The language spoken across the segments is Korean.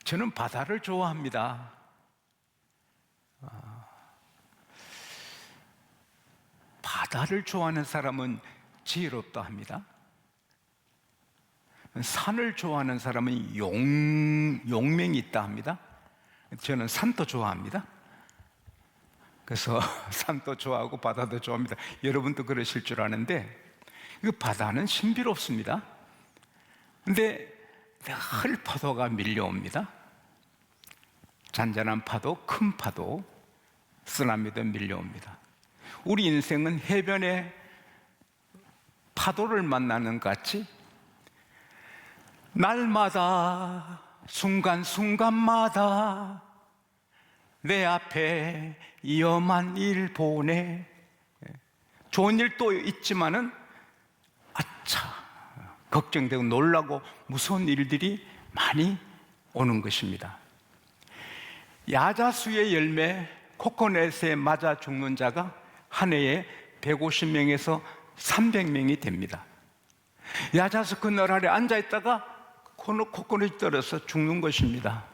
저는 바다를 좋아합니다. 바다를 좋아하는 사람은 지혜롭다 합니다. 산을 좋아하는 사람은 용맹이 있다 합니다. 저는 산도 좋아합니다. 그래서 산도 좋아하고 바다도 좋아합니다. 여러분도 그러실 줄 아는데, 그 바다는 신비롭습니다. 근데 늘 파도가 밀려옵니다. 잔잔한 파도, 큰 파도, 쓰나미도 밀려옵니다. 우리 인생은 해변에 파도를 만나는 것 같이 날마다 순간순간마다 내 앞에 위험한 일 보내. 좋은 일도 있지만은 아차 걱정되고 놀라고 무서운 일들이 많이 오는 것입니다. 야자수의 열매 코코넛에 맞아 죽는 자가 한 해에 150명에서 300명이 됩니다. 야자수 그늘 아래 앉아있다가 코코넛이 떨어져 죽는 것입니다.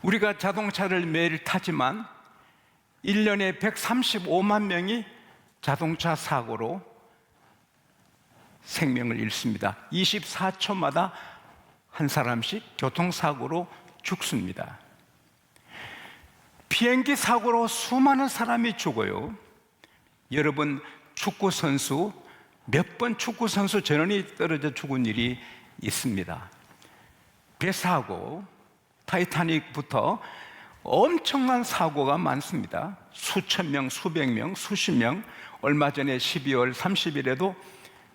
우리가 자동차를 매일 타지만 1년에 135만 명이 자동차 사고로 생명을 잃습니다. 24초마다 한 사람씩 교통사고로 죽습니다. 비행기 사고로 수많은 사람이 죽어요. 여러분, 축구선수 몇 번 축구선수 전원이 떨어져 죽은 일이 있습니다. 배사고, 타이타닉부터 엄청난 사고가 많습니다. 수천 명, 수백 명, 수십 명. 얼마 전에 12월 30일에도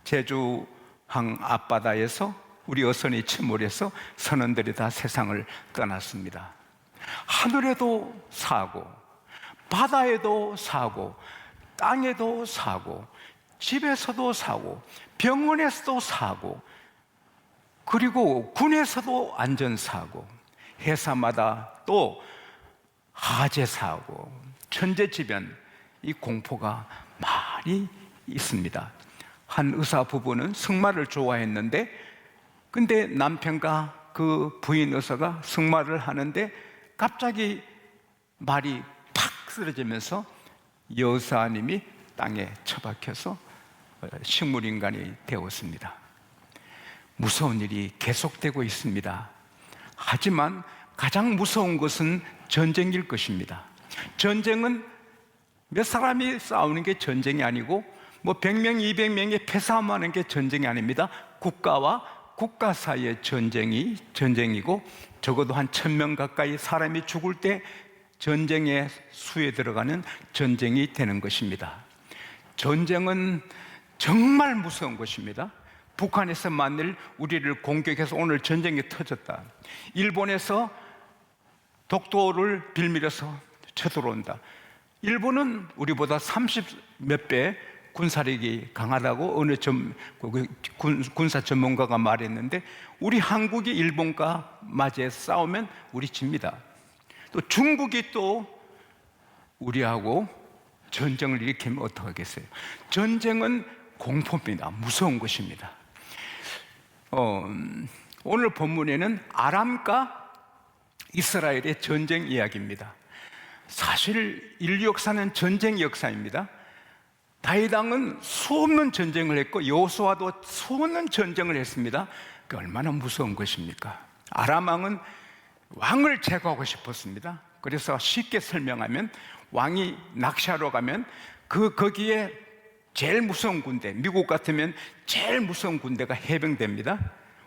제주항 앞바다에서 우리 어선이 침몰해서 선원들이 다 세상을 떠났습니다. 하늘에도 사고, 바다에도 사고, 땅에도 사고, 집에서도 사고, 병원에서도 사고, 그리고 군에서도 안전사고, 회사마다 또 화재사고, 천재지변, 이 공포가 많이 있습니다. 한 의사 부부는 승마를 좋아했는데, 근데 남편과 그 부인 의사가 승마를 하는데 갑자기 말이 팍 쓰러지면서 여사님이 땅에 처박혀서 식물인간이 되었습니다. 무서운 일이 계속되고 있습니다. 하지만 가장 무서운 것은 전쟁일 것입니다. 전쟁은 몇 사람이 싸우는 게 전쟁이 아니고 뭐 100명, 200명이 패싸움하는 게 전쟁이 아닙니다. 국가와 국가 사이의 전쟁이 전쟁이고, 적어도 한 1000명 가까이 사람이 죽을 때 전쟁의 수에 들어가는 전쟁이 되는 것입니다. 전쟁은 정말 무서운 것입니다. 북한에서 만일 우리를 공격해서 오늘 전쟁이 터졌다, 일본에서 독도를 빌밀어서 쳐들어온다, 일본은 우리보다 30몇 배 군사력이 강하다고 어느 군사 전문가가 말했는데, 우리 한국이 일본과 맞이해서 싸우면 우리 집니다. 또 중국이 또 우리하고 전쟁을 일으키면 어떡하겠어요? 전쟁은 공포입니다. 무서운 것입니다. 오늘 본문에는 아람과 이스라엘의 전쟁 이야기입니다. 사실 인류 역사는 전쟁 역사입니다. 다윗 왕은 수없는 전쟁을 했고 여호수아도 수없는 전쟁을 했습니다. 그 얼마나 무서운 것입니까? 아람 왕은 왕을 제거하고 싶었습니다. 그래서 쉽게 설명하면 왕이 낚시하러 가면 거기에 제일 무서운 군대, 미국 같으면 제일 무서운 군대가 해병대입니다.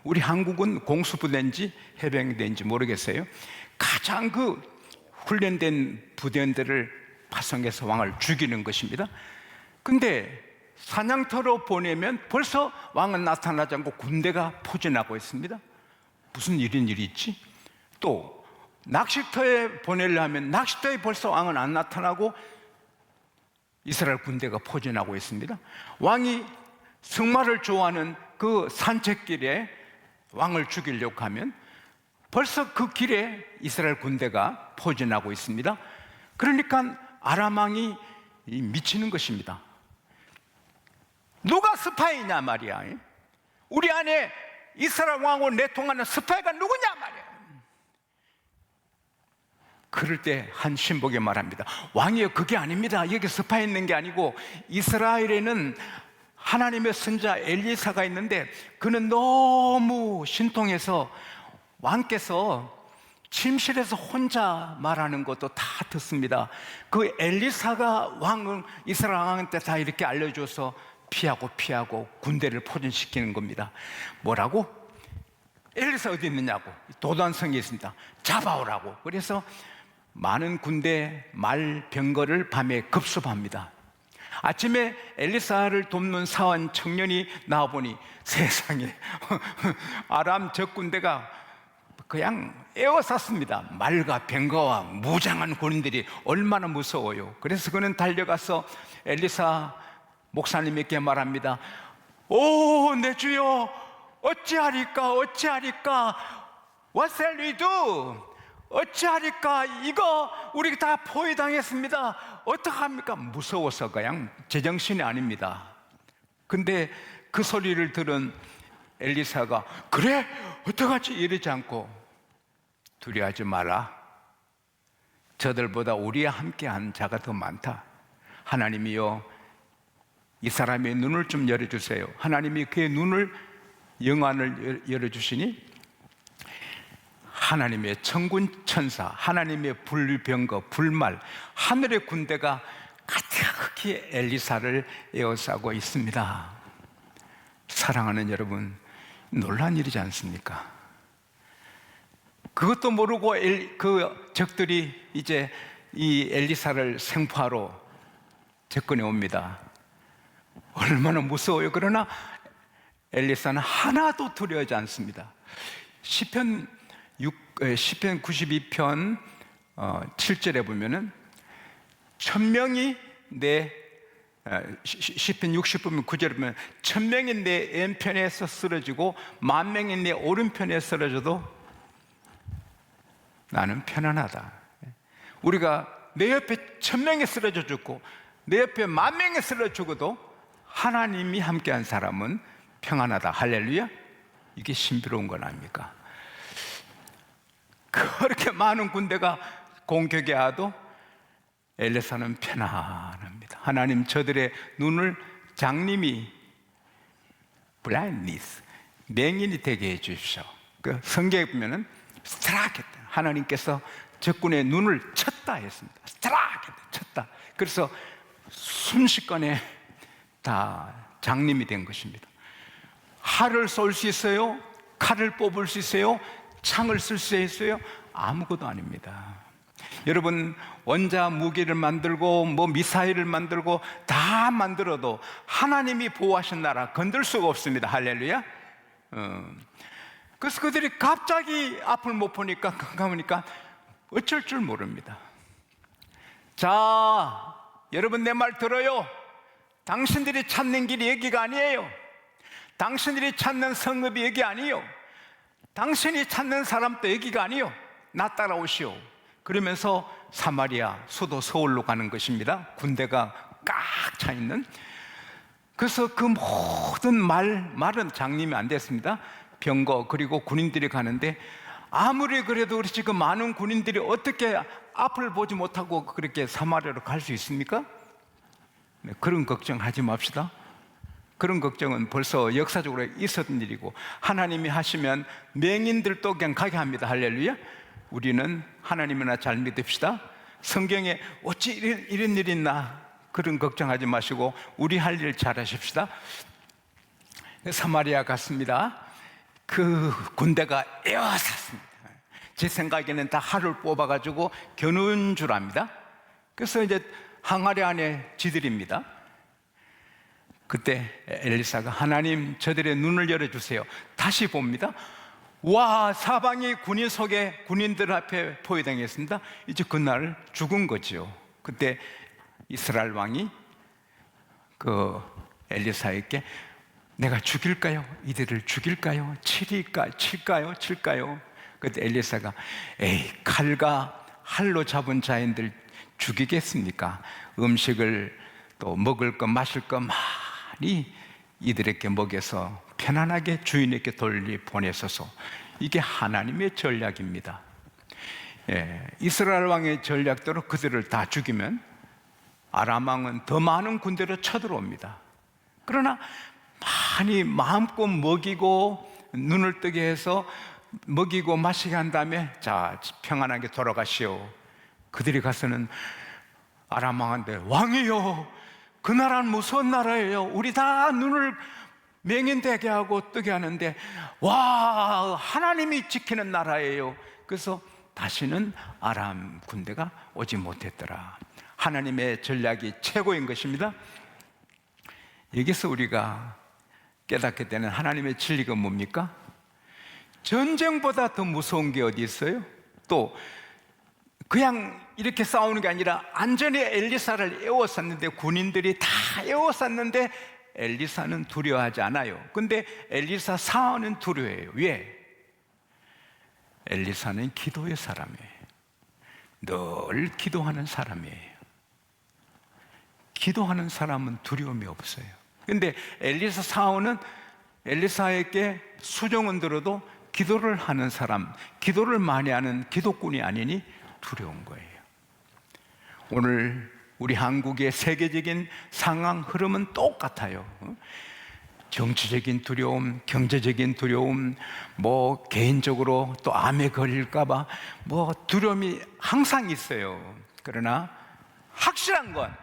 우리 한국은 공수부대인지 해병대인지 모르겠어요. 가장 훈련된 부대원들을 파송해서 왕을 죽이는 것입니다. 근데 사냥터로 보내면 벌써 왕은 나타나지 않고 군대가 포진하고 있습니다. 무슨 일이 있지? 또 낚시터에 보내려 하면 낚시터에 벌써 왕은 안 나타나고 이스라엘 군대가 포진하고 있습니다. 왕이 승마를 좋아하는 그 산책길에 왕을 죽이려고 하면 벌써 그 길에 이스라엘 군대가 포진하고 있습니다. 그러니까 아람 왕이 미치는 것입니다. 누가 스파이냐 말이야. 우리 안에 이스라엘 왕하고 내통하는 스파이가 누구냐 말이야. 그럴 때 한 신복이 말합니다. 왕이여, 그게 아닙니다. 여기 스파 있는 게 아니고 이스라엘에는 하나님의 선자 엘리사가 있는데 그는 너무 신통해서 왕께서 침실에서 혼자 말하는 것도 다 듣습니다. 그 엘리사가 왕은 이스라엘 왕한테 다 이렇게 알려줘서 피하고 군대를 포진시키는 겁니다. 뭐라고? 엘리사 어디 있느냐고. 도단성에 있습니다. 잡아오라고. 그래서 많은 군대 말 병거를 밤에 급습합니다. 아침에 엘리사를 돕는 사원 청년이 나와보니 세상에 아람 적군대가 그냥 에워쌌습니다. 말과 병거와 무장한 군인들이 얼마나 무서워요. 그래서 그는 달려가서 엘리사 목사님에게 말합니다. 오, 내 주여, 어찌하리까? What shall we do? 어찌하리까? 이거 우리 다 포위당했습니다. 어떡합니까? 무서워서 그냥 제정신이 아닙니다. 근데 그 소리를 들은 엘리사가 그래? 어떡하지? 이러지 않고 두려워하지 마라. 저들보다 우리와 함께한 자가 더 많다. 하나님이여, 이 사람의 눈을 좀 열어주세요. 하나님이 그의 눈을, 영안을 열어주시니 하나님의 천군 천사, 하나님의 불병거, 불말, 하늘의 군대가 가득히 엘리사를 에워싸고 있습니다. 사랑하는 여러분, 놀란 일이지 않습니까? 그것도 모르고 그 적들이 이제 이 엘리사를 생포하러 접근해 옵니다. 얼마나 무서워요. 그러나 엘리사는 하나도 두려워하지 않습니다. 시편 92편 7절에 보면은 시편 60편 9절에 보면 1000명이 내 왼편에서 쓰러지고 10,000명이 내 오른편에 쓰러져도 나는 편안하다. 우리가 내 옆에 1000명이 쓰러져 죽고 내 옆에 10,000명이 쓰러져 죽어도 하나님이 함께한 사람은 평안하다. 할렐루야. 이게 신비로운 건 아닙니까? 그렇게 많은 군대가 공격에 와도 엘리사는 편안합니다. 하나님, 저들의 눈을 장님이 blindness, 맹인이 되게 해 주십시오. 그 성경에 보면은 스트라켓, 하나님께서 적군의 눈을 쳤다 했습니다. 스트라켓, 쳤다. 그래서 순식간에 다 장님이 된 것입니다. 활을 쏠 수 있어요? 칼을 뽑을 수 있어요? 창을 쓸 수 있어요? 아무것도 아닙니다. 여러분, 원자 무기를 만들고 미사일을 만들고 다 만들어도 하나님이 보호하신 나라 건들 수가 없습니다. 할렐루야. 그래서 그들이 갑자기 앞을 못 보니까 깜깜하니까 어쩔 줄 모릅니다. 자, 여러분, 내 말 들어요. 당신들이 찾는 길이 여기가 아니에요. 당신들이 찾는 성읍이 여기 아니에요. 당신이 찾는 사람도 여기가 아니요. 나 따라오시오. 그러면서 사마리아 수도 서울로 가는 것입니다. 군대가 꽉 차 있는. 그래서 그 모든 말은 장님이 안 됐습니다. 병거 그리고 군인들이 가는데 아무리 그래도 우리 지금 많은 군인들이 어떻게 앞을 보지 못하고 그렇게 사마리아로 갈 수 있습니까? 네, 그런 걱정하지 맙시다. 그런 걱정은 벌써 역사적으로 있었던 일이고 하나님이 하시면 맹인들도 그냥 가게 합니다. 할렐루야. 우리는 하나님이나 잘 믿읍시다. 성경에 어찌 이런 일이 있나 그런 걱정하지 마시고 우리 할 일 잘하십시다. 사마리아 갔습니다. 그 군대가 에워쌌습니다. 제 생각에는 다 활을 뽑아가지고 겨누은 줄 압니다. 그래서 이제 항아리 안에 지들입니다. 그때 엘리사가 하나님, 저들의 눈을 열어주세요. 다시 봅니다. 와, 사방이 군인 속에 군인들 앞에 포위당했습니다. 이제 그날 죽은 거죠. 그때 이스라엘 왕이 그 엘리사에게 내가 죽일까요? 이들을 죽일까요? 칠까요? 그때 엘리사가 에이, 칼과 할로 잡은 자인들 죽이겠습니까? 음식을 또 먹을 거 마실 거 많이 이들에게 먹여서 편안하게 주인에게 돌려보내소서. 이게 하나님의 전략입니다. 이스라엘 왕의 전략대로 그들을 다 죽이면 아람 왕은 더 많은 군대로 쳐들어옵니다. 그러나 많이 마음껏 먹이고 눈을 뜨게 해서 먹이고 마시게 한 다음에 자, 평안하게 돌아가시오. 그들이 가서는 아람 왕한테 왕이요, 그 나라는 무서운 나라예요. 우리 다 눈을 맹인되게 하고 뜨게 하는데 와, 하나님이 지키는 나라예요. 그래서 다시는 아람 군대가 오지 못했더라. 하나님의 전략이 최고인 것입니다. 여기서 우리가 깨닫게 되는 하나님의 진리가 뭡니까? 전쟁보다 더 무서운 게 어디 있어요? 또 그냥 이렇게 싸우는 게 아니라 안전히 엘리사를 에워쌌는데, 군인들이 다 에워쌌는데 엘리사는 두려워하지 않아요. 근데 엘리사 사원은 두려워해요. 왜? 엘리사는 기도의 사람이에요. 늘 기도하는 사람이에요. 기도하는 사람은 두려움이 없어요. 근데 엘리사 사원은 엘리사에게 수종은 들어도 기도를 하는 사람, 기도를 많이 하는 기도꾼이 아니니 두려운 거예요. 오늘 우리 한국의 세계적인 상황 흐름은 똑같아요. 정치적인 두려움, 경제적인 두려움, 뭐 개인적으로 또 암에 걸릴까봐 뭐 두려움이 항상 있어요. 그러나 확실한 건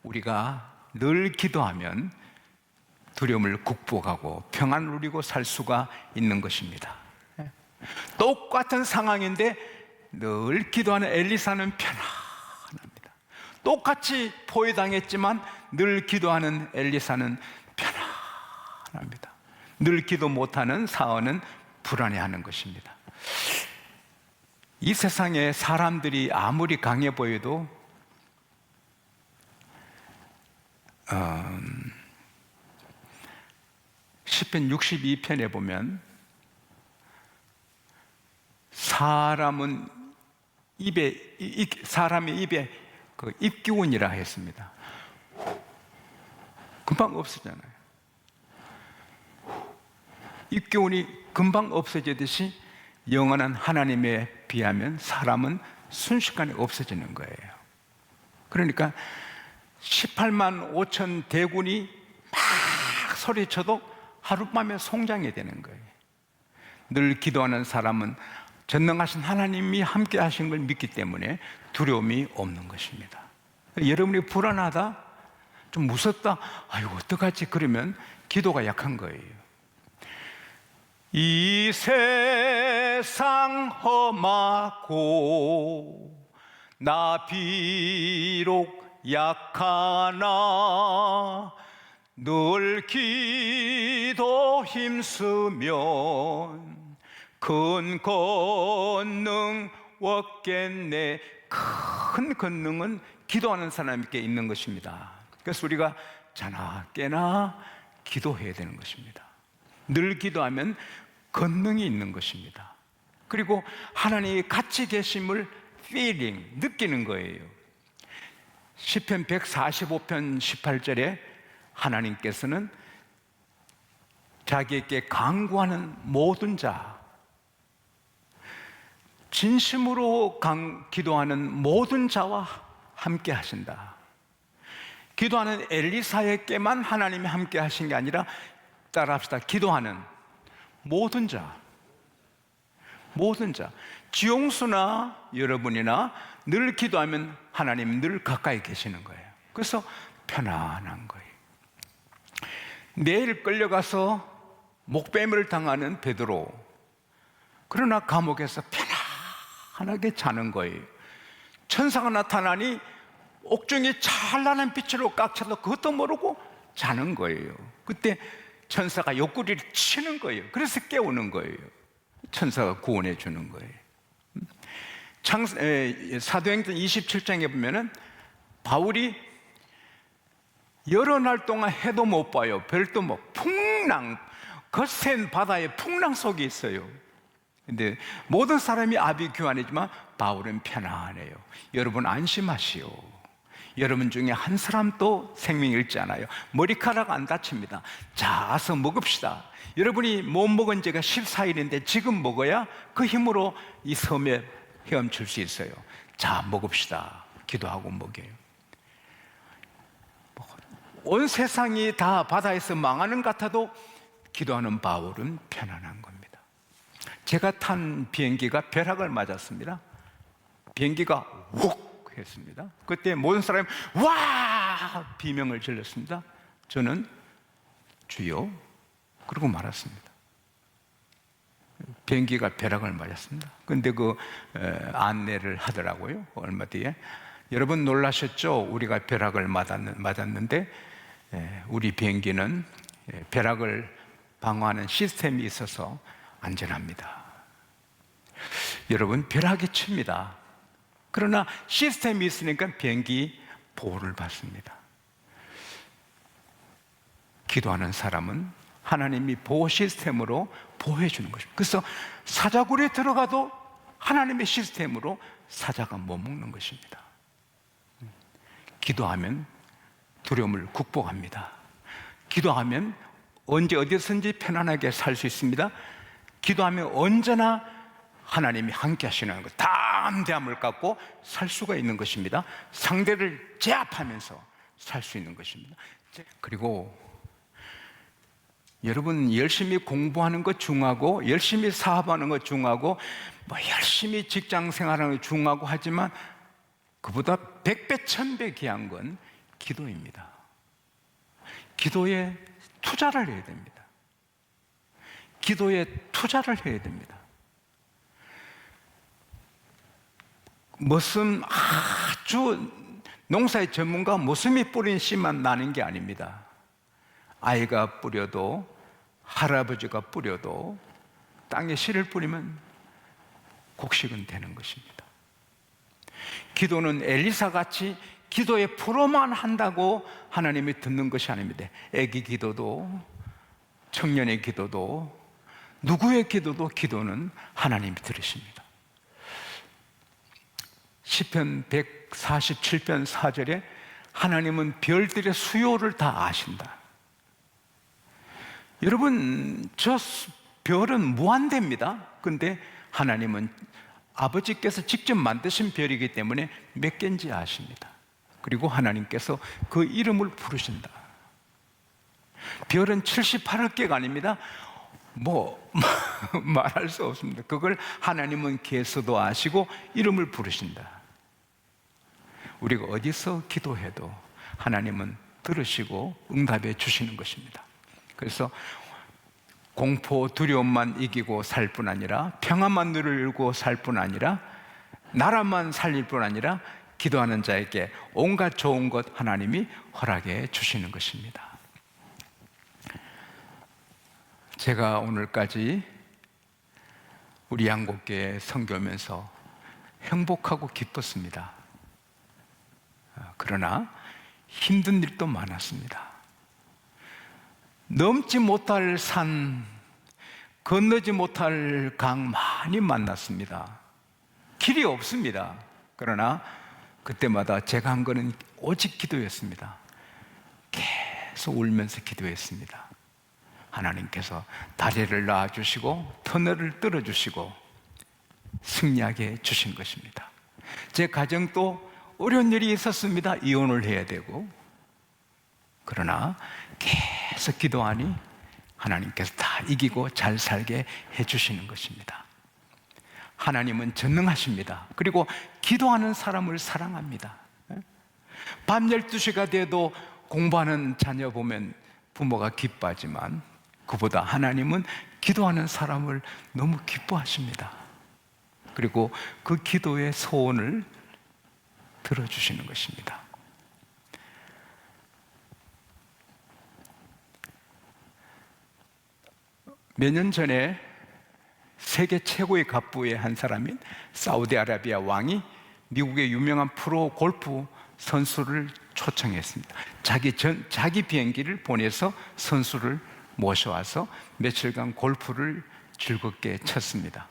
우리가 늘 기도하면 두려움을 극복하고 평안을 누리고 살 수가 있는 것입니다. 똑같은 상황인데 늘 기도하는 엘리사는 편안합니다. 똑같이 포위당했지만 늘 기도하는 엘리사는 편안합니다. 늘 기도 못하는 사원은 불안해하는 것입니다. 이 세상에 사람들이 아무리 강해 보여도 시편 62편에 보면 사람의 입에 그 입기운이라 했습니다. 금방 없어지잖아요. 입기운이 금방 없어지듯이 영원한 하나님에 비하면 사람은 순식간에 없어지는 거예요. 그러니까 18만 5천 대군이 막 소리쳐도 하룻밤에 송장이 되는 거예요. 늘 기도하는 사람은 전능하신 하나님이 함께 하신 걸 믿기 때문에 두려움이 없는 것입니다. 여러분이 불안하다, 좀 무섭다, 아이고 어떡하지, 그러면 기도가 약한 거예요. 이 세상 험하고 나 비록 약하나 늘 기도 힘쓰면 큰 권능 얻겠네. 큰 권능은 기도하는 사람에게 있는 것입니다. 그래서 우리가 자나 깨나 기도해야 되는 것입니다. 늘 기도하면 권능이 있는 것입니다. 그리고 하나님이 같이 계심을 feeling, 느끼는 거예요. 시편 145편 18절에 하나님께서는 자기에게 간구하는 모든 자, 진심으로 기도하는 모든 자와 함께 하신다. 기도하는 엘리사에게만 하나님이 함께 하신 게 아니라, 따라합시다, 기도하는 모든 자, 지용수나 여러분이나 늘 기도하면 하나님 늘 가까이 계시는 거예요. 그래서 편안한 거예요. 내일 끌려가서 목배임을 당하는 베드로, 그러나 감옥에서 편안하게 자는 거예요. 천사가 나타나니 옥중이 찬란한 빛으로 꽉 차서 그것도 모르고 자는 거예요. 그때 천사가 옆구리를 치는 거예요. 그래서 깨우는 거예요. 천사가 구원해 주는 거예요. 사도행전 27장에 보면은 바울이 여러 날 동안 해도 못 봐요. 별도 뭐 풍랑, 거센 바다의 풍랑 속에 있어요. 근데 모든 사람이 아비규환이지만 바울은 편안해요. 여러분 안심하시오. 여러분 중에 한 사람도 생명이 잃지 않아요. 머리카락 안 다칩니다. 자, 와서 먹읍시다. 여러분이 못 먹은 지가 14일인데 지금 먹어야 그 힘으로 이 섬에 헤엄칠 수 있어요. 자, 먹읍시다. 기도하고 먹여요. 온 세상이 다 바다에서 망하는 것 같아도 기도하는 바울은 편안한 겁니다. 제가 탄 비행기가 벼락을 맞았습니다. 비행기가 욱 했습니다. 그때 모든 사람이 와! 비명을 질렀습니다. 저는 주여 그러고 말았습니다. 비행기가 벼락을 맞았습니다. 그런데 그 안내를 하더라고요. 얼마 뒤에 여러분 놀라셨죠? 우리가 벼락을 맞았는데 우리 비행기는 벼락을 방어하는 시스템이 있어서 안전합니다. 여러분, 벼락이 칩니다. 그러나 시스템이 있으니까 비행기 보호를 받습니다. 기도하는 사람은 하나님이 보호 시스템으로 보호해 주는 것입니다. 그래서 사자굴에 들어가도 하나님의 시스템으로 사자가 못 먹는 것입니다. 기도하면 두려움을 극복합니다. 기도하면 언제 어디서든지 편안하게 살 수 있습니다. 기도하면 언제나 하나님이 함께 하시는 것, 담대함을 갖고 살 수가 있는 것입니다. 상대를 제압하면서 살 수 있는 것입니다. 그리고 여러분, 열심히 공부하는 것 중요하고 열심히 사업하는 것 중요하고 열심히 직장 생활하는 것 중요하고 하지만 그보다 100배, 1000배 귀한 건 기도입니다. 기도에 투자를 해야 됩니다. 기도에 투자를 해야 됩니다. 무슨 아주 농사의 전문가 모습이 뿌린 씨만 나는 게 아닙니다. 아이가 뿌려도 할아버지가 뿌려도 땅에 씨를 뿌리면 곡식은 되는 것입니다. 기도는 엘리사같이 기도의 프로만 한다고 하나님이 듣는 것이 아닙니다. 애기 기도도 청년의 기도도 누구의 기도도 기도는 하나님이 들으십니다. 시편 147편 4절에 하나님은 별들의 수요를 다 아신다. 여러분, 저 별은 무한대입니다. 근데 하나님은 아버지께서 직접 만드신 별이기 때문에 몇 개인지 아십니다. 그리고 하나님께서 그 이름을 부르신다. 별은 78억 개가 아닙니다. 말할 수 없습니다. 그걸 하나님은 계수도 아시고 이름을 부르신다. 우리가 어디서 기도해도 하나님은 들으시고 응답해 주시는 것입니다. 그래서 공포, 두려움만 이기고 살 뿐 아니라 평안만 누리고 살 뿐 아니라 나라만 살릴 뿐 아니라 기도하는 자에게 온갖 좋은 것 하나님이 허락해 주시는 것입니다. 제가 오늘까지 우리 양곡교회 선교하면서 행복하고 기뻤습니다. 그러나 힘든 일도 많았습니다. 넘지 못할 산, 건너지 못할 강 많이 만났습니다. 길이 없습니다. 그러나 그때마다 제가 한 거는 오직 기도였습니다. 계속 울면서 기도했습니다. 하나님께서 다리를 놔주시고 터널을 뚫어주시고 승리하게 주신 것입니다. 제 가정도 어려운 일이 있었습니다. 이혼을 해야 되고. 그러나 계속 기도하니 하나님께서 다 이기고 잘 살게 해주시는 것입니다. 하나님은 전능하십니다. 그리고 기도하는 사람을 사랑합니다. 밤 12시가 돼도 공부하는 자녀 보면 부모가 기뻐하지만 그보다 하나님은 기도하는 사람을 너무 기뻐하십니다. 그리고 그 기도의 소원을 들어주시는 것입니다. 몇 년 전에 세계 최고의 갑부의 한 사람인 사우디아라비아 왕이 미국의 유명한 프로 골프 선수를 초청했습니다. 자기 비행기를 보내서 선수를 모셔와서 며칠간 골프를 즐겁게 쳤습니다.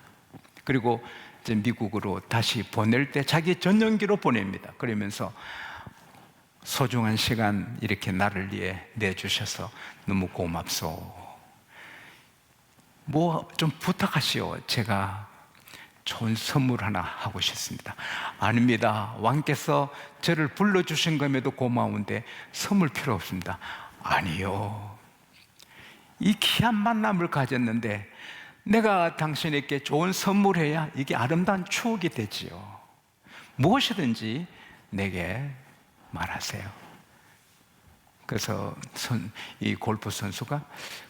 그리고 이제 미국으로 다시 보낼 때 자기 전용기로 보냅니다. 그러면서 소중한 시간 이렇게 나를 위해 내주셔서 너무 고맙소. 뭐 좀 부탁하시오. 제가 좋은 선물 하나 하고 싶습니다. 아닙니다. 왕께서 저를 불러주신 것에도 고마운데 선물 필요 없습니다. 아니요. 이 귀한 만남을 가졌는데 내가 당신에게 좋은 선물해야 이게 아름다운 추억이 되지요. 무엇이든지 내게 말하세요. 그래서 이 골프 선수가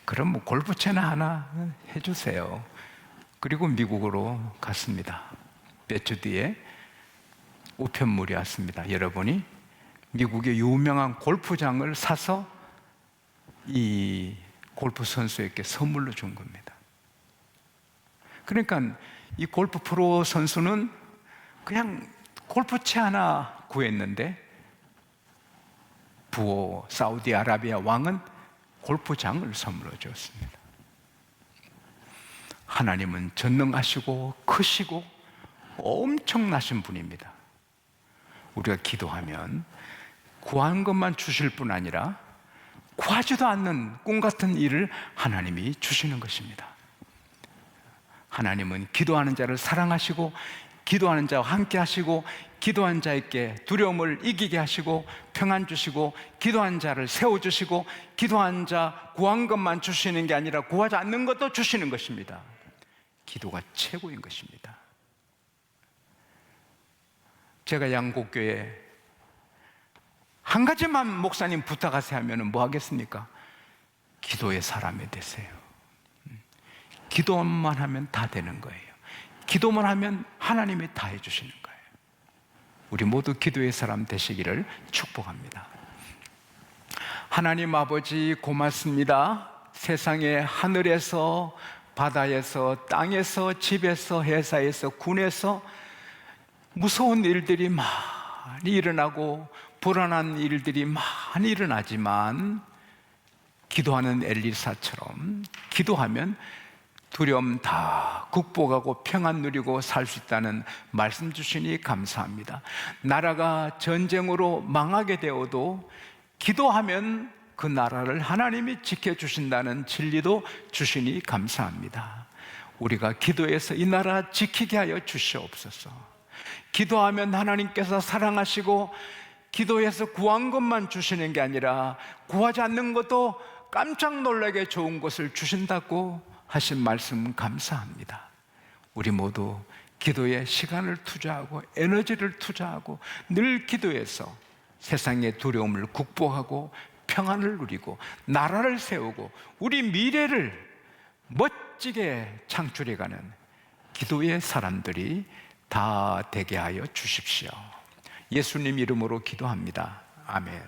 그럼 뭐 골프채나 하나 해주세요. 그리고 미국으로 갔습니다. 몇 주 뒤에 우편물이 왔습니다. 여러분이 미국의 유명한 골프장을 사서 이 골프 선수에게 선물로 준 겁니다. 그러니까 이 골프 프로 선수는 그냥 골프채 하나 구했는데 부호 사우디아라비아 왕은 골프장을 선물로 줬습니다. 하나님은 전능하시고 크시고 엄청나신 분입니다. 우리가 기도하면 구한 것만 주실 뿐 아니라 구하지도 않는 꿈 같은 일을 하나님이 주시는 것입니다. 하나님은 기도하는 자를 사랑하시고 기도하는 자와 함께 하시고 기도한 자에게 두려움을 이기게 하시고 평안 주시고 기도한 자를 세워주시고 기도한 자 구한 것만 주시는 게 아니라 구하지 않는 것도 주시는 것입니다. 기도가 최고인 것입니다. 제가 양곡교회 한 가지만 목사님 부탁하세요 하면 뭐 하겠습니까? 기도의 사람이 되세요. 기도만 하면 다 되는 거예요. 기도만 하면 하나님이 다 해주시는 거예요. 우리 모두 기도의 사람 되시기를 축복합니다. 하나님 아버지 고맙습니다. 세상에 하늘에서 바다에서 땅에서 집에서 회사에서 군에서 무서운 일들이 많이 일어나고 불안한 일들이 많이 일어나지만 기도하는 엘리사처럼 기도하면 두려움 다 극복하고 평안 누리고 살 수 있다는 말씀 주시니 감사합니다. 나라가 전쟁으로 망하게 되어도 기도하면 그 나라를 하나님이 지켜주신다는 진리도 주시니 감사합니다. 우리가 기도해서 이 나라 지키게 하여 주시옵소서. 기도하면 하나님께서 사랑하시고 기도해서 구한 것만 주시는 게 아니라 구하지 않는 것도 깜짝 놀라게 좋은 것을 주신다고 하신 말씀 감사합니다. 우리 모두 기도에 시간을 투자하고 에너지를 투자하고 늘 기도해서 세상의 두려움을 극복하고 평안을 누리고 나라를 세우고 우리 미래를 멋지게 창출해가는 기도의 사람들이 다 되게 하여 주십시오. 예수님 이름으로 기도합니다. 아멘.